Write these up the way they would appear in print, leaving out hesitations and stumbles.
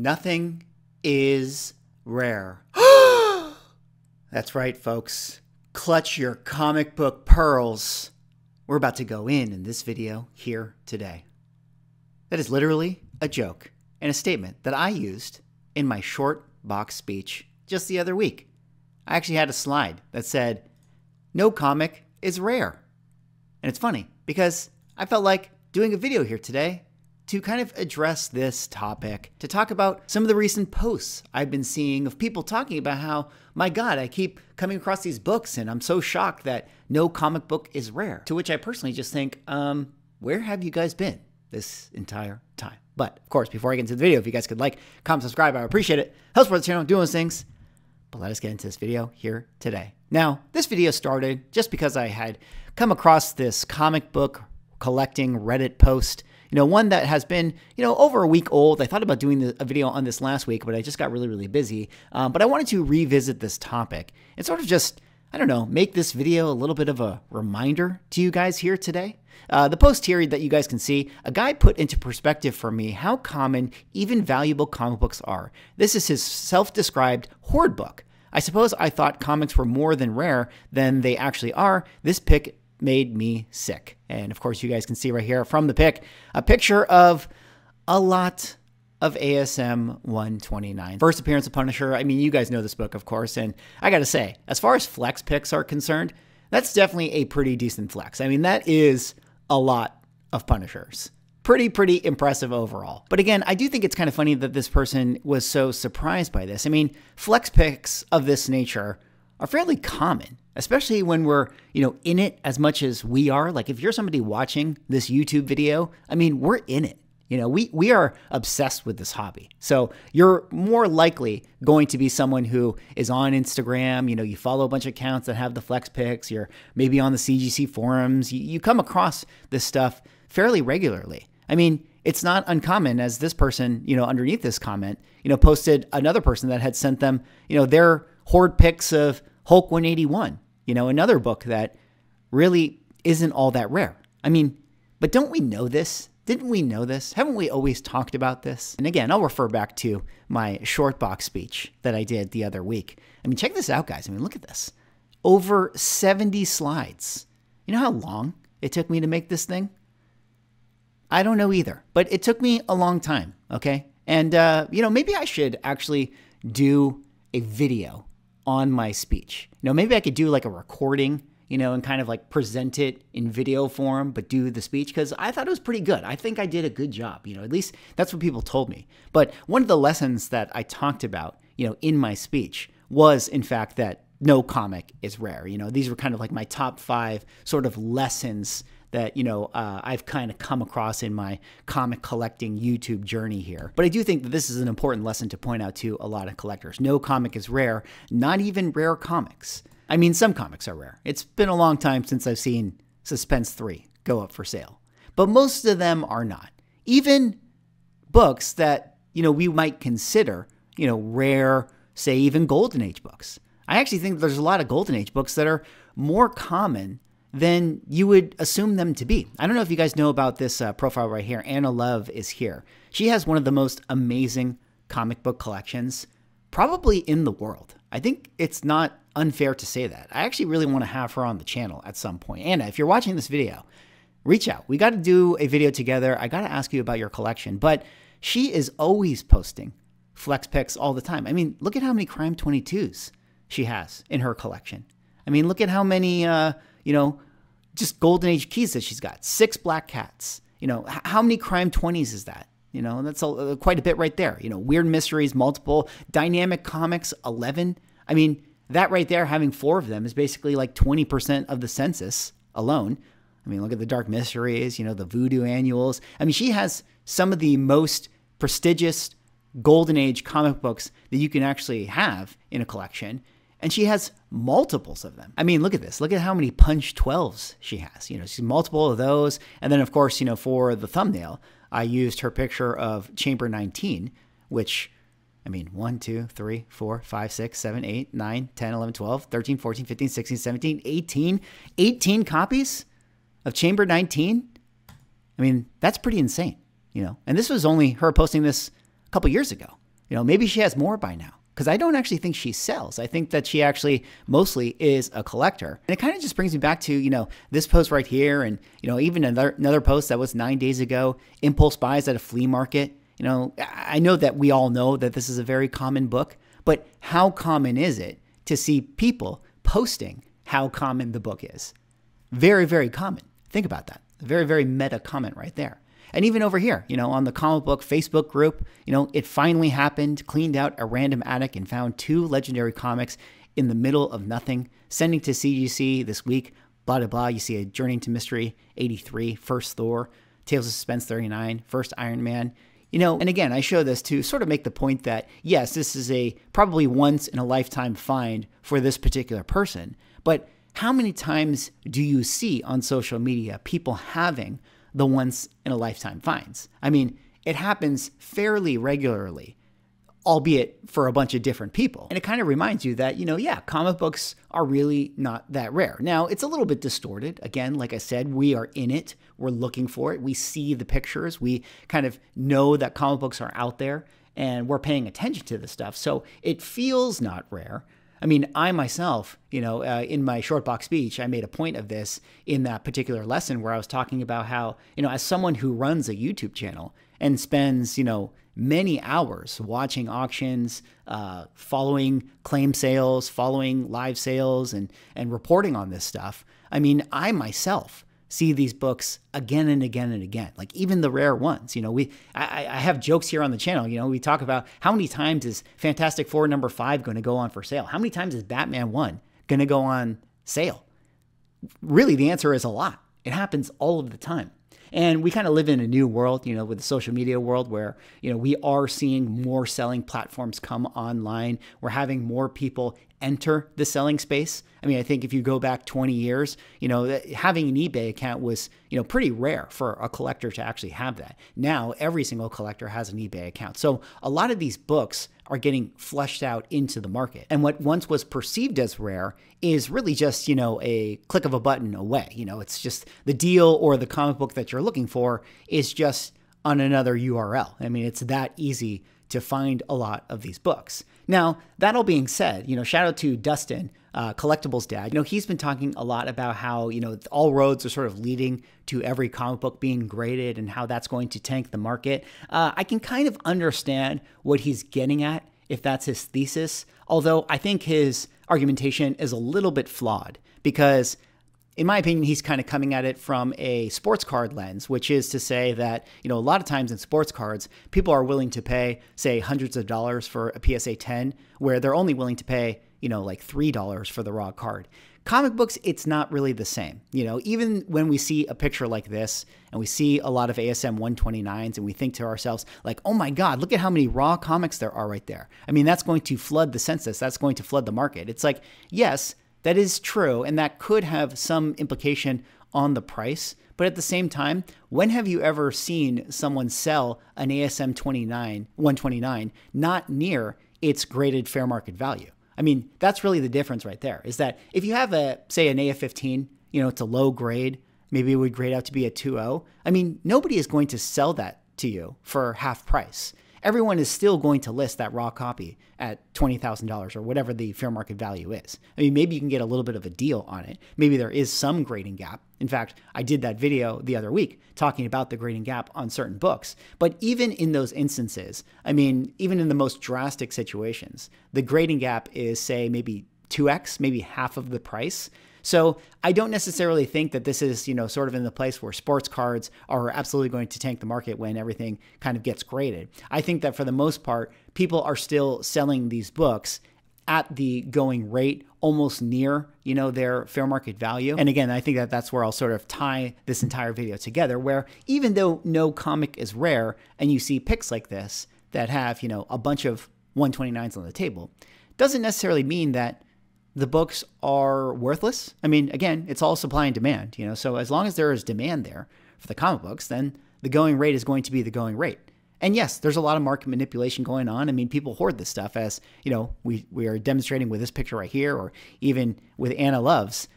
Nothing is rare. That's right, folks. Clutch your comic book pearls. We're about to go in this video here today. That is literally a joke and a statement that I used in my short box speech just the other week. I actually had a slide that said, "No comic is rare." And it's funny because I felt like doing a video here today to kind of address this topic, to talk about some of the recent posts I've been seeing of people talking about how, my God, I keep coming across these books and I'm so shocked that no comic book is rare. To which I personally just think, where have you guys been this entire time? But of course, before I get into the video, if you guys could like, comment, subscribe, I would appreciate it. Helps support the channel, doing those things. But let us get into this video here today. Now, this video started just because I had come across this comic book collecting Reddit post. One that has been, over a week old. I thought about doing a video on this last week, but I just got really, really busy. But I wanted to revisit this topic and sort of just, I don't know, make this video a little bit of a reminder to you guys here today. The post here that you guys can see, a guy put into perspective for me how common even valuable comic books are. This is his self-described hoard book. I suppose I thought comics were more than rare than they actually are. This pic made me sick. And of course, you guys can see right here from the pic, a picture of a lot of ASM 129. First appearance of Punisher. I mean, you guys know this book, of course. And I got to say, as far as flex pics are concerned, that's definitely a pretty decent flex. I mean, that is a lot of Punishers. Pretty impressive overall. But again, I do think it's kind of funny that this person was so surprised by this. I mean, flex pics of this nature are fairly common, especially when we're, in it as much as we are. Like if you're somebody watching this YouTube video, I mean, we're in it. We are obsessed with this hobby. So you're more likely going to be someone who is on Instagram. You follow a bunch of accounts that have the flex pics. You're maybe on the CGC forums. You come across this stuff fairly regularly. I mean, it's not uncommon, as this person, underneath this comment, posted another person that had sent them, their hoard pics of Hulk 181, another book that really isn't all that rare. I mean, but don't we know this? Didn't we know this? Haven't we always talked about this? And again, I'll refer back to my short box speech that I did the other week. I mean, check this out, guys. I mean, look at this. Over 70 slides. You know how long it took me to make this thing? I don't know either, but it took me a long time, okay? And, maybe I should actually do a video on my speech. Maybe I could do like a recording, and kind of like present it in video form, but do the speech, because I thought it was pretty good. I think I did a good job, at least that's what people told me. But one of the lessons that I talked about, in my speech was, in fact, that no comic is rare. These were kind of like my top 5 sort of lessons that, I've kind of come across in my comic collecting YouTube journey here. But I do think that this is an important lesson to point out to a lot of collectors. No comic is rare, not even rare comics. I mean, some comics are rare. It's been a long time since I've seen Suspense 3 go up for sale, but most of them are not. Even books that, we might consider, rare, say even Golden Age books. I actually think there's a lot of Golden Age books that are more common than you would assume them to be. I don't know if you guys know about this profile right here. Anna Love is here. She has one of the most amazing comic book collections probably in the world. I think it's not unfair to say that. I actually really want to have her on the channel at some point. Anna, if you're watching this video, reach out. We got to do a video together. I got to ask you about your collection. But she is always posting flex pics all the time. I mean, look at how many Crime 22s she has in her collection. I mean, look at how many, just Golden Age keys that she's got. 6 Black Cats. How many Crime 20s is that? That's quite a bit right there. Weird Mysteries, multiple. Dynamic Comics, 11. I mean, that right there, having 4 of them is basically like 20% of the census alone. I mean, look at the Dark Mysteries, the Voodoo Annuals. I mean, she has some of the most prestigious Golden Age comic books that you can actually have in a collection. And she has multiples of them. I mean, look at this. Look at how many Punch 12s she has. She's multiple of those. And then, of course, for the thumbnail, I used her picture of Chamber 19, which, I mean, 1, 2, 3, 4, 5, 6, 7, 8, 9, 10, 11, 12, 13, 14, 15, 16, 17, 18. 18 copies of Chamber 19. I mean, that's pretty insane, And this was only her posting this a couple years ago. Maybe she has more by now, because I don't actually think she sells. I think that she actually mostly is a collector. And it kind of just brings me back to, this post right here, and, even another post that was 9 days ago, impulse buys at a flea market. I know that we all know that this is a very common book, but how common is it to see people posting how common the book is? Very, very common. Think about that. A very, very meta comment right there. And even over here, on the comic book Facebook group, it finally happened, cleaned out a random attic and found 2 legendary comics in the middle of nothing, sending to CGC this week, blah, blah, blah. You see a Journey into Mystery 83, First Thor, Tales of Suspense 39, First Iron Man. And again, I show this to sort of make the point that, yes, this is a probably once in a lifetime find for this particular person. But how many times do you see on social media people having the once in a lifetime finds? I mean, it happens fairly regularly, albeit for a bunch of different people. And it kind of reminds you that, yeah, comic books are really not that rare. Now, it's a little bit distorted. Again, like I said, we are in it. We're looking for it. We see the pictures. We kind of know that comic books are out there, and we're paying attention to this stuff. So it feels not rare. I mean, I myself, in my short box speech, I made a point of this in that particular lesson where I was talking about how, as someone who runs a YouTube channel and spends, many hours watching auctions, following claim sales, following live sales, and reporting on this stuff. I mean, I myself see these books again and again and again, like even the rare ones. I have jokes here on the channel. We talk about how many times is Fantastic Four #5 going to go on for sale? How many times is Batman 1 going to go on sale? Really, the answer is a lot. It happens all of the time. And we kind of live in a new world, with the social media world where, we are seeing more selling platforms come online. We're having more people enter the selling space. I mean, I think if you go back 20 years, having an eBay account was, pretty rare for a collector to actually have that. Now, every single collector has an eBay account. So a lot of these books are getting flushed out into the market. And what once was perceived as rare is really just, a click of a button away. It's just the deal or the comic book that you're looking for is just on another URL. I mean, it's that easy to find a lot of these books. Now, that all being said, shout out to Dustin, Collectibles Dad. He's been talking a lot about how, all roads are sort of leading to every comic book being graded and how that's going to tank the market. I can kind of understand what he's getting at if that's his thesis, although I think his argumentation is a little bit flawed because, in my opinion, he's kind of coming at it from a sports card lens, which is to say that, a lot of times in sports cards, people are willing to pay, say, hundreds of dollars for a PSA 10, where they're only willing to pay, like $3 for the raw card. Comic books, it's not really the same. Even when we see a picture like this and we see a lot of ASM 129s and we think to ourselves like, oh my God, look at how many raw comics there are right there. I mean, that's going to flood the census. That's going to flood the market. It's like, yes, that is true. And that could have some implication on the price. But at the same time, when have you ever seen someone sell an ASM 129 not near its graded fair market value? I mean, that's really the difference right there, is that if you have say an AF15, it's a low grade, maybe it would grade out to be a 2.0. I mean, nobody is going to sell that to you for half price. Everyone is still going to list that raw copy at $20,000 or whatever the fair market value is. I mean, maybe you can get a little bit of a deal on it. Maybe there is some grading gap. In fact, I did that video the other week talking about the grading gap on certain books. But even in those instances, I mean, even in the most drastic situations, the grading gap is, say, maybe 2x, maybe half of the price. So I don't necessarily think that this is, sort of in the place where sports cards are absolutely going to tank the market when everything kind of gets graded. I think that for the most part, people are still selling these books at the going rate, almost near, their fair market value. And again, I think that that's where I'll sort of tie this entire video together, where even though no comic is rare and you see picks like this that have, a bunch of 129s on the table, doesn't necessarily mean that the books are worthless. I mean, again, it's all supply and demand, so as long as there is demand there for the comic books, then the going rate is going to be the going rate. And yes, there's a lot of market manipulation going on. I mean, people hoard this stuff, as, we are demonstrating with this picture right here, or even with Anna Loves.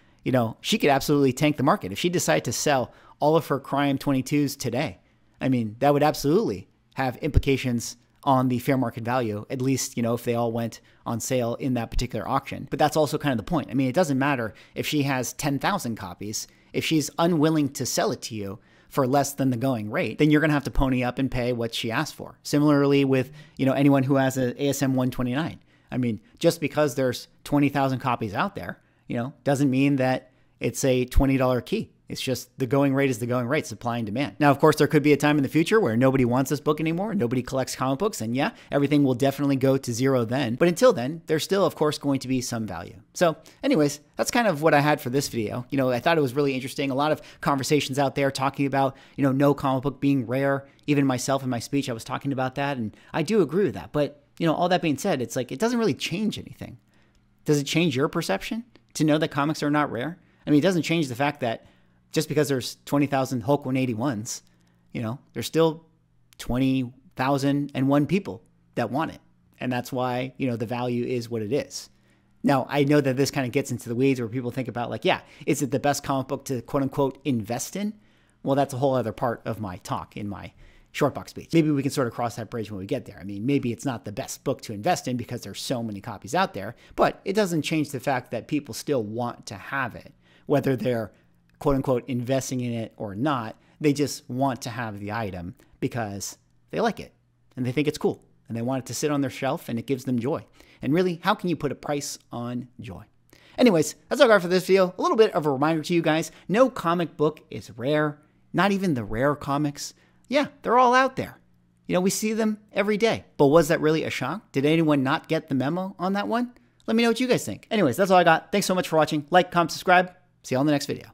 She could absolutely tank the market. If she decided to sell all of her Crime 22s today, I mean, that would absolutely have implications on the fair market value, at least, if they all went on sale in that particular auction. But that's also kind of the point. I mean, it doesn't matter if she has 10,000 copies. If she's unwilling to sell it to you for less than the going rate, then you're going to have to pony up and pay what she asked for. Similarly with, anyone who has an ASM 129. I mean, just because there's 20,000 copies out there, doesn't mean that it's a $20 key. It's just the going rate is the going rate, supply and demand. Now, of course, there could be a time in the future where nobody wants this book anymore, nobody collects comic books, and yeah, everything will definitely go to zero then. But until then, there's still, of course, going to be some value. So anyways, that's kind of what I had for this video. I thought it was really interesting. A lot of conversations out there talking about, no comic book being rare. Even myself in my speech, I was talking about that, and I do agree with that. But, all that being said, it's like it doesn't really change anything. Does it change your perception to know that comics are not rare? I mean, it doesn't change the fact that just because there's 20,000 Hulk 181s, there's still 20,001 people that want it. And that's why, the value is what it is. Now, I know that this kind of gets into the weeds where people think about like, yeah, is it the best comic book to quote unquote invest in? Well, that's a whole other part of my talk in my short box speech. Maybe we can sort of cross that bridge when we get there. I mean, maybe it's not the best book to invest in because there's so many copies out there, but it doesn't change the fact that people still want to have it, whether they're quote unquote investing in it or not. They just want to have the item because they like it and they think it's cool and they want it to sit on their shelf and it gives them joy. And really, how can you put a price on joy? Anyways, that's all I got for this video. A little bit of a reminder to you guys, no comic book is rare, not even the rare comics. Yeah, they're all out there. We see them every day. But was that really a shock? Did anyone not get the memo on that one? Let me know what you guys think. Anyways, that's all I got. Thanks so much for watching. Like, comment, subscribe. See you all in the next video.